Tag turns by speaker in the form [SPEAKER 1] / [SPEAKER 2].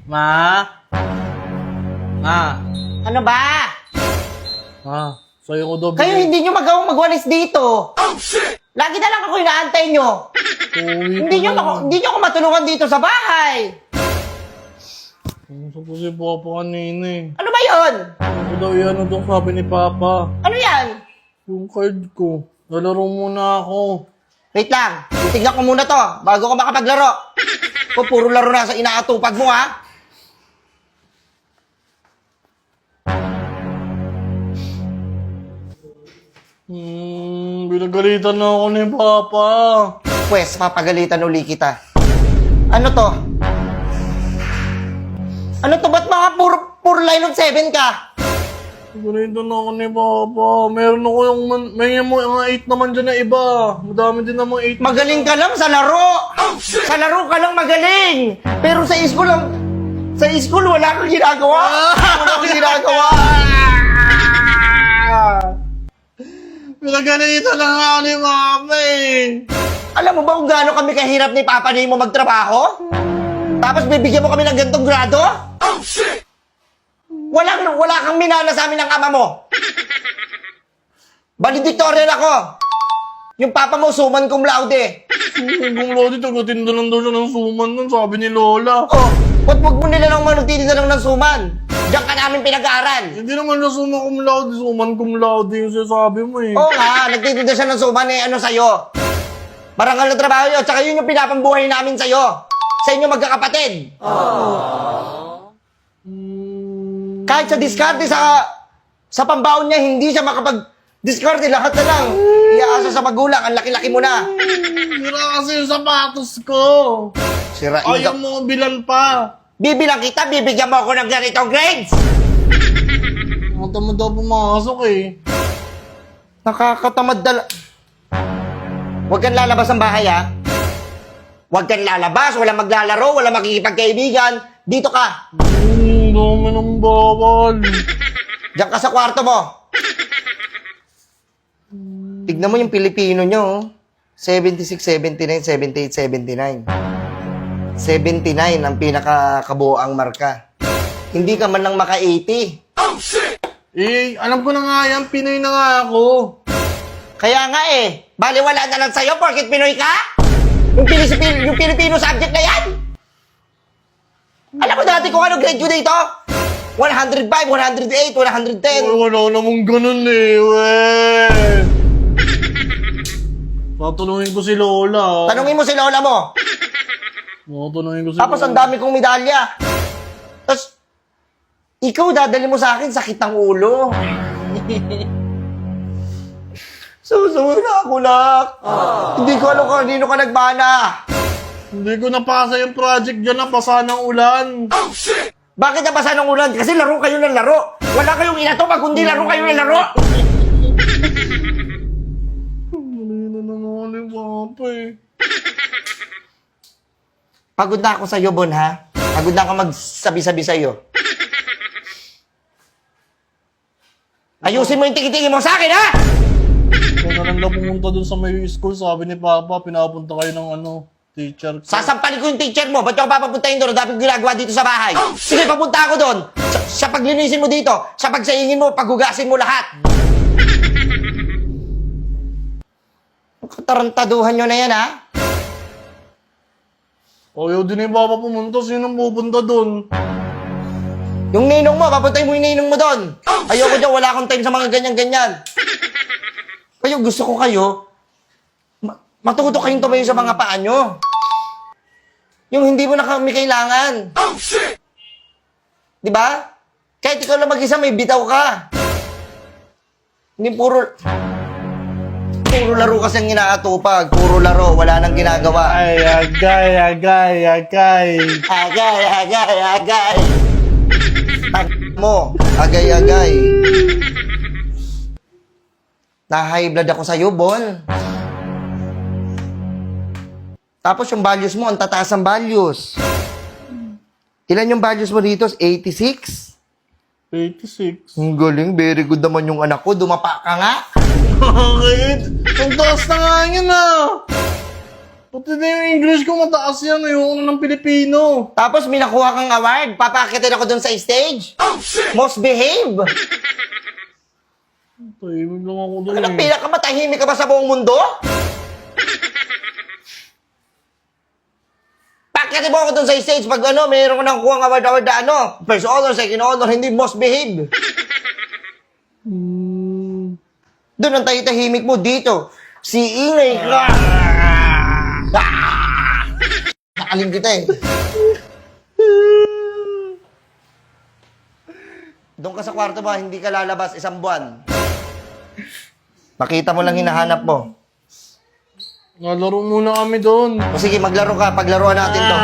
[SPEAKER 1] Ma? Ma?
[SPEAKER 2] Ano ba?
[SPEAKER 1] Ma? Sa'yo ko daw
[SPEAKER 2] Kayo hindi nyo magawang magwalis dito. Oh, shit! Lagi na lang ako inaantay nyo. Hindi nyo ako matulungan dito sa bahay.
[SPEAKER 1] Gusto ko si Papa kanina eh.
[SPEAKER 2] Ano ba yun?
[SPEAKER 1] Ano daw yan? Ano daw sabi ni Papa?
[SPEAKER 2] Ano yan?
[SPEAKER 1] Yung card ko. Lalaro muna ako.
[SPEAKER 2] Wait lang. Titignan ko muna to bago ka makapaglaro. O, puro laro na sa inaatupag mo, ha?
[SPEAKER 1] Binagalitan na ako ni Papa.
[SPEAKER 2] Pwes, papagalitan uli kita. Ano to? Ano to? Ba't mga puro line of 7 ka?
[SPEAKER 1] Binagalitan na ako ni Papa. Meron ako yung, may mga 8 naman dyan na iba. Madami din namang 8.
[SPEAKER 2] Magaling ka lang sa laro. Sa laro ka lang magaling. Pero sa school wala kang ginagawa. Wala kang ginagawa.
[SPEAKER 1] Pinagalitan na nga ni Mama eh.
[SPEAKER 2] Alam mo ba kung gaano kami kahirap ni Papa ni mo magtrabaho? Tapos bibigyan mo kami ng gantong grado? Oh, shit! Wala kang minana sa amin ng ama mo. Valedictorian ako. Yung Papa mo, suman cum laude.
[SPEAKER 1] Kung Lodi, tagatinda lang daw siya ng suman nun, sabi ni Lola.
[SPEAKER 2] Oh, wag mo nila lang manutitin na lang ng suman. Diyan ka namin pinag-aaral.
[SPEAKER 1] Hindi naman na suman cum laude yung sinasabi mo eh.
[SPEAKER 2] Oo nga, nagtitinda siya ng suman eh, ano sa'yo? Marangal na trabaho yun, tsaka yun yung pinapambuhay namin sa'yo. Sa inyo magkakapatid. Kahit sa diskarte sa pambaon niya, hindi siya makapag-diskarte. Lahat na lang. Iaasa sa magulang, ang laki-laki mo na.
[SPEAKER 1] Sira kasi yung sapatos ko.
[SPEAKER 2] Sirain
[SPEAKER 1] Ayaw
[SPEAKER 2] ka.
[SPEAKER 1] mo bilan pa.
[SPEAKER 2] Bibilang kita, bibigyan mo ako ng ganitong grades.
[SPEAKER 1] Matamad daw pumasok eh.
[SPEAKER 2] Nakakatamad Huwag kang lalabas ng bahay, ha? Huwag kang lalabas, walang maglalaro, walang makikipagkaibigan. Dito ka.
[SPEAKER 1] Dami ng bawal.
[SPEAKER 2] Diyan ka sa kwarto mo. Tignan mo yung Pilipino nyo, 76, 79, 78, 79. 79 ang pinakakabuoang marka. Hindi ka man lang maka-80.
[SPEAKER 1] Oh, shit! Eh, alam ko na nga yan. Pinoy na nga ako.
[SPEAKER 2] Kaya nga eh, baliwala na lang sa'yo porkit Pinoy ka? Yung Filipino subject na yan? Alam mo dati kung ano grade ko dito? 105, 108, 110.
[SPEAKER 1] Wala namang ganun eh, weh. Tatulungin ko si Lola.
[SPEAKER 2] Tanungin mo si lola mo.
[SPEAKER 1] Tatulungin ko si
[SPEAKER 2] Tapos ang
[SPEAKER 1] Lola.
[SPEAKER 2] dami kong medalya. Tapos, ikaw dadali mo sa akin, sakit ang ulo. Susunod na ako, nak. Hindi ko alam kung kanino ka nagmana.
[SPEAKER 1] Hindi ko napasa yung project dyan, napasa ng ulan. Oh, shit!
[SPEAKER 2] Bakit nabasa ng ulan? Kasi laro kayo ng laro. Wala kayong inatupag, kundi laro kayo ng laro.
[SPEAKER 1] Mali na naman yung Papa eh.
[SPEAKER 2] Pagod na ako sa'yo, Bon, ha? Pagod na ako magsabi-sabi sa'yo. Ayusin mo yung tiki-tiki mo sa akin, ha?
[SPEAKER 1] Kung na lang daw pumunta dun sa may school, sabi ni Papa, pinapunta kayo ng teacher.
[SPEAKER 2] Sasampalin ko yung teacher mo. Ba't yung papapuntahin doon? Dapat ginagawa dito sa bahay. Sige, papunta ako doon. Sa paglinisin mo dito, sa pagsaingin mo, paghugasin mo lahat. Katarantaduhan nyo na yan, ha?
[SPEAKER 1] Ayaw din ni Papa pumunta, sinong pupunta dun?
[SPEAKER 2] Yung ninong mo, papuntahin mo yung ninong mo doon. Ayoko dyan, wala akong time sa mga ganyan-ganyan. Kayo, gusto ko kayo, matuto kayong tumayo sa mga paa nyo. Yung hindi mo na kami kailangan. Oh, shit! Di ba? Kahit ikaw lang mag-isa, may bitaw ka. Hindi puro laro kasi ang inaatupag. Puro laro, wala nang ginagawa.
[SPEAKER 1] Ay, agay.
[SPEAKER 2] Agay. Tag mo, agay. Na-high blood ako sa'yo, Bon. Tapos yung values mo, ang tataas ang values. Ilan yung values mo dito? 86?
[SPEAKER 1] 86.
[SPEAKER 2] Ang galing, very good naman yung anak ko. Dumapa ka nga.
[SPEAKER 1] Bakit? Ang taas na nga yun ah. Pati na yung English ko mataas yan. Ayoko na ng Pilipino.
[SPEAKER 2] Tapos may nakuha kang award. Papakitin ako dun sa stage. Most behave.
[SPEAKER 1] Tahimik lang ako doon
[SPEAKER 2] Ano, pinakamatahimik ka ba sa buong mundo? Pakitin mo ako dun sa stage pag ano, mayroon ka nakuha ang award na ano. First honor, second honor, hindi most behave. Doon ang tahimik mo dito. Si ingay ka. Nakalim kita eh. Doon ka sa kwarto ba, hindi ka lalabas isang buwan. Makita mo lang hinahanap mo.
[SPEAKER 1] Nalaro muna kami doon.
[SPEAKER 2] O sige, maglaro ka. Paglaruan natin to.